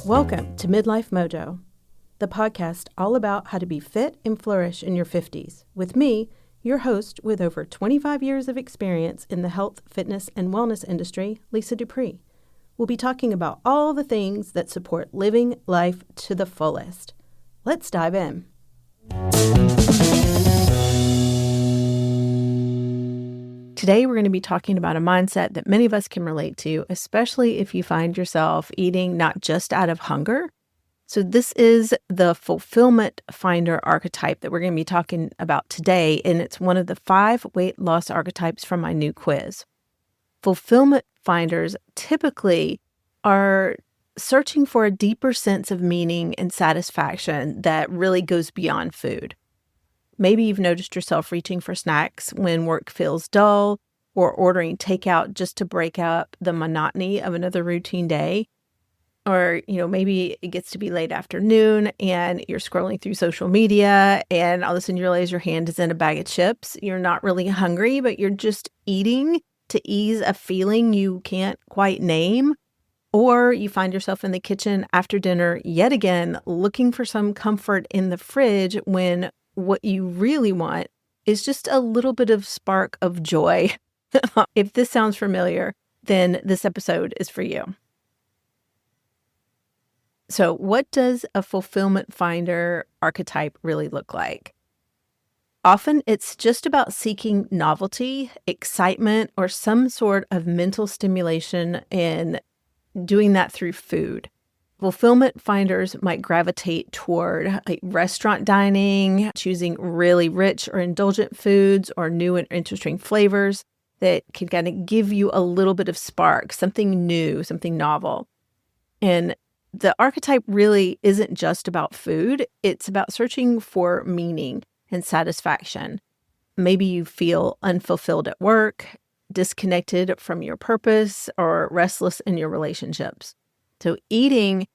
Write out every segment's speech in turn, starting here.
Welcome to Midlife Mojo, the podcast all about how to be fit and flourish in your 50s, with me, your host with over 25 years of experience in the health, fitness, and wellness industry, Lisa DuPree. We'll be talking about all the things that support living life to the fullest. Let's dive in. Today, we're going to be talking about a mindset that many of us can relate to, especially if you find yourself eating not just out of hunger. So this is the fulfillment finder archetype that we're going to be talking about today, and it's one of the 5 weight loss archetypes from my new quiz. Fulfillment finders typically are searching for a deeper sense of meaning and satisfaction that really goes beyond food. Maybe you've noticed yourself reaching for snacks when work feels dull, or ordering takeout just to break up the monotony of another routine day. Or, maybe it gets to be late afternoon and you're scrolling through social media and all of a sudden you realize your hand is in a bag of chips. You're not really hungry, but you're just eating to ease a feeling you can't quite name. Or you find yourself in the kitchen after dinner yet again, looking for some comfort in the fridge when what you really want is just a little bit of spark of joy. If this sounds familiar, then this episode is for you. So what does a fulfillment finder archetype really look like? Often it's just about seeking novelty, excitement, or some sort of mental stimulation and doing that through food. Fulfillment finders might gravitate toward restaurant dining, choosing really rich or indulgent foods or new and interesting flavors that can kind of give you a little bit of spark, something new, something novel. And the archetype really isn't just about food. It's about searching for meaning and satisfaction. Maybe you feel unfulfilled at work, disconnected from your purpose, or restless in your relationships. So eating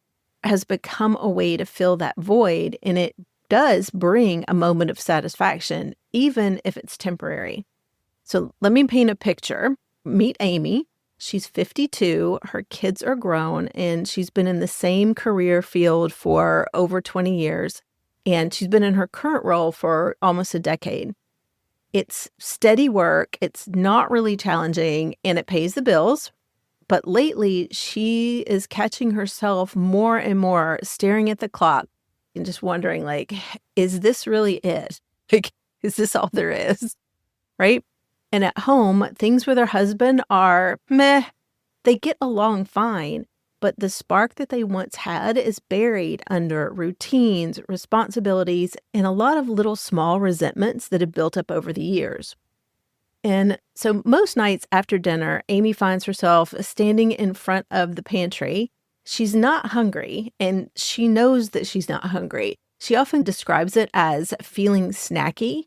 has become a way to fill that void, and it does bring a moment of satisfaction, even if it's temporary. So let me paint a picture. Meet Amy. She's 52, her kids are grown, and she's been in the same career field for over 20 years, and she's been in her current role for almost a decade. It's steady work, it's not really challenging, and it pays the bills. But lately, she is catching herself more and more staring at the clock and just wondering, is this really it? Is this all there is? Right? And at home, things with her husband are meh. They get along fine, but the spark that they once had is buried under routines, responsibilities, and a lot of little small resentments that have built up over the years. And so most nights after dinner, Amy finds herself standing in front of the pantry. She's not hungry, and she knows that she's not hungry. She often describes it as feeling snacky.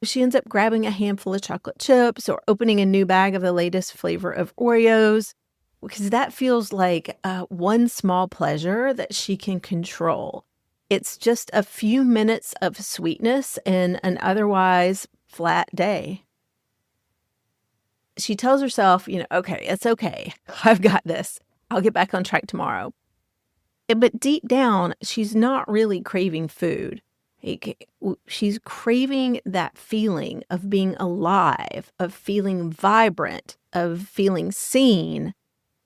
She ends up grabbing a handful of chocolate chips or opening a new bag of the latest flavor of Oreos, because that feels like one small pleasure that she can control. It's just a few minutes of sweetness in an otherwise flat day. She tells herself, okay, it's okay. I've got this. I'll get back on track tomorrow. But deep down, she's not really craving food. She's craving that feeling of being alive, of feeling vibrant, of feeling seen,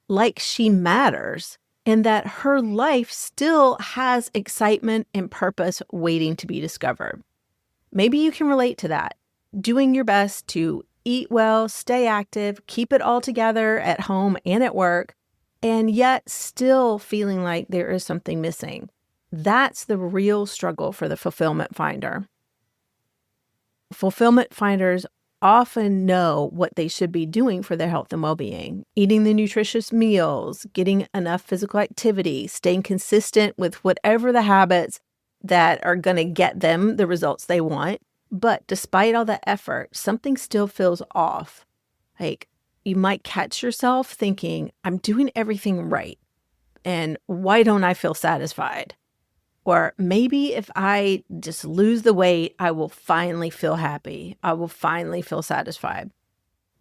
like she matters, and that her life still has excitement and purpose waiting to be discovered. Maybe you can relate to that. Doing your best to eat well, stay active, keep it all together at home and at work, and yet still feeling like there is something missing. That's the real struggle for the fulfillment finder. Fulfillment finders often know what they should be doing for their health and well-being, eating the nutritious meals, getting enough physical activity, staying consistent with whatever the habits that are going to get them the results they want. But despite all that effort, something still feels off. You might catch yourself thinking, I'm doing everything right, and why don't I feel satisfied? Or maybe if I just lose the weight, I will finally feel happy. I will finally feel satisfied.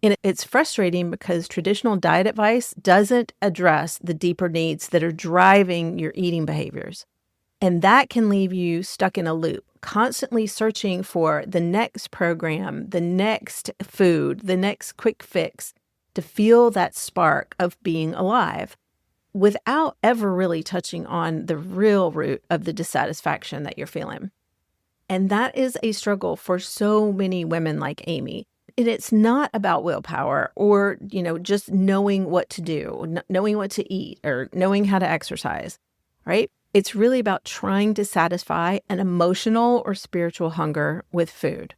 And it's frustrating because traditional diet advice doesn't address the deeper needs that are driving your eating behaviors. And that can leave you stuck in a loop, constantly searching for the next program, the next food, the next quick fix to feel that spark of being alive without ever really touching on the real root of the dissatisfaction that you're feeling. And that is a struggle for so many women like Amy. And it's not about willpower or, just knowing what to do, knowing what to eat or knowing how to exercise, right? It's really about trying to satisfy an emotional or spiritual hunger with food.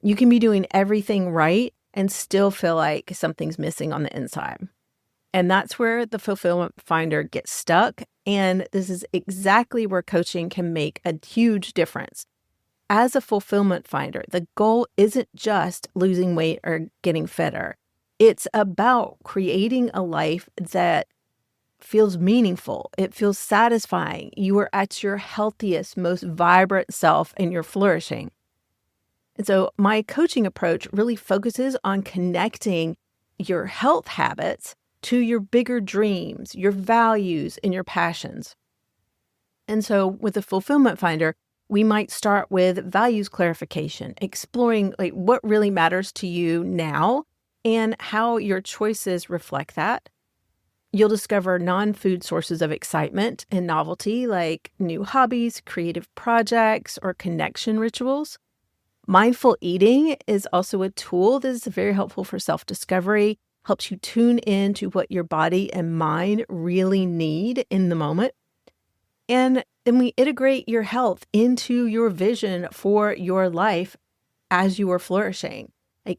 You can be doing everything right and still feel like something's missing on the inside. And that's where the fulfillment finder gets stuck. And this is exactly where coaching can make a huge difference. As a fulfillment finder, the goal isn't just losing weight or getting fitter. It's about creating a life that feels meaningful. It feels satisfying. You are at your healthiest, most vibrant self and you're flourishing. And so my coaching approach really focuses on connecting your health habits to your bigger dreams, your values, and your passions. And so with the fulfillment finder, we might start with values clarification, exploring what really matters to you now and how your choices reflect that. You'll discover non-food sources of excitement and novelty like new hobbies, creative projects, or connection rituals. Mindful eating is also a tool that is very helpful for self-discovery, helps you tune in to what your body and mind really need in the moment. And then we integrate your health into your vision for your life as you are flourishing.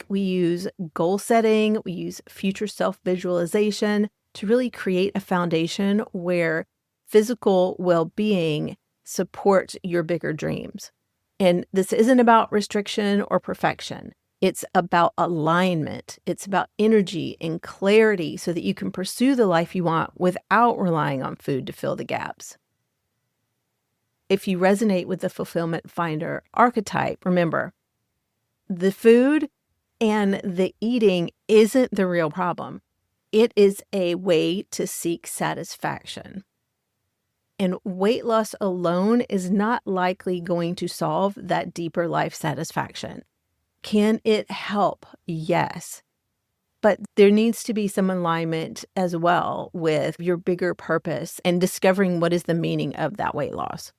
We use goal setting, we use future self-visualization to really create a foundation where physical well-being supports your bigger dreams. And this isn't about restriction or perfection. It's about alignment. It's about energy and clarity so that you can pursue the life you want without relying on food to fill the gaps. If you resonate with the fulfillment finder archetype, remember, the food and the eating isn't the real problem. It is a way to seek satisfaction. And weight loss alone is not likely going to solve that deeper life satisfaction. Can it help? Yes. But there needs to be some alignment as well with your bigger purpose and discovering what is the meaning of that weight loss.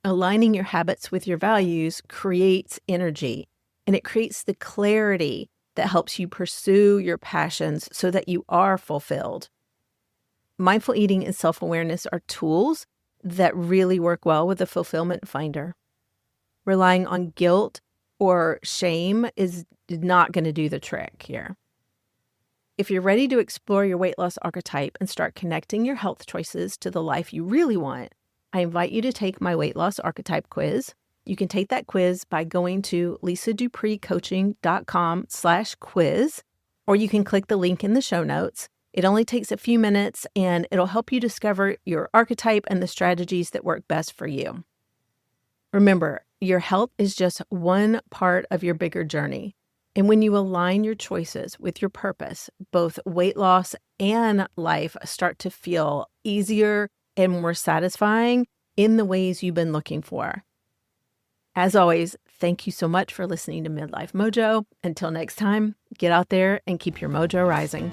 Aligning your habits with your values creates energy, and it creates the clarity that helps you pursue your passions so that you are fulfilled. Mindful eating and self-awareness are tools that really work well with the fulfillment finder. Relying on guilt or shame is not going to do the trick here. If you're ready to explore your weight loss archetype and start connecting your health choices to the life you really want, I invite you to take my weight loss archetype quiz. You can take that quiz by going to lisadupreecoaching.com/quiz, or you can click the link in the show notes. It only takes a few minutes and it'll help you discover your archetype and the strategies that work best for you. Remember, your health is just one part of your bigger journey. And when you align your choices with your purpose, both weight loss and life start to feel easier and more satisfying in the ways you've been looking for. As always, thank you so much for listening to Midlife Mojo. Until next time, get out there and keep your mojo rising.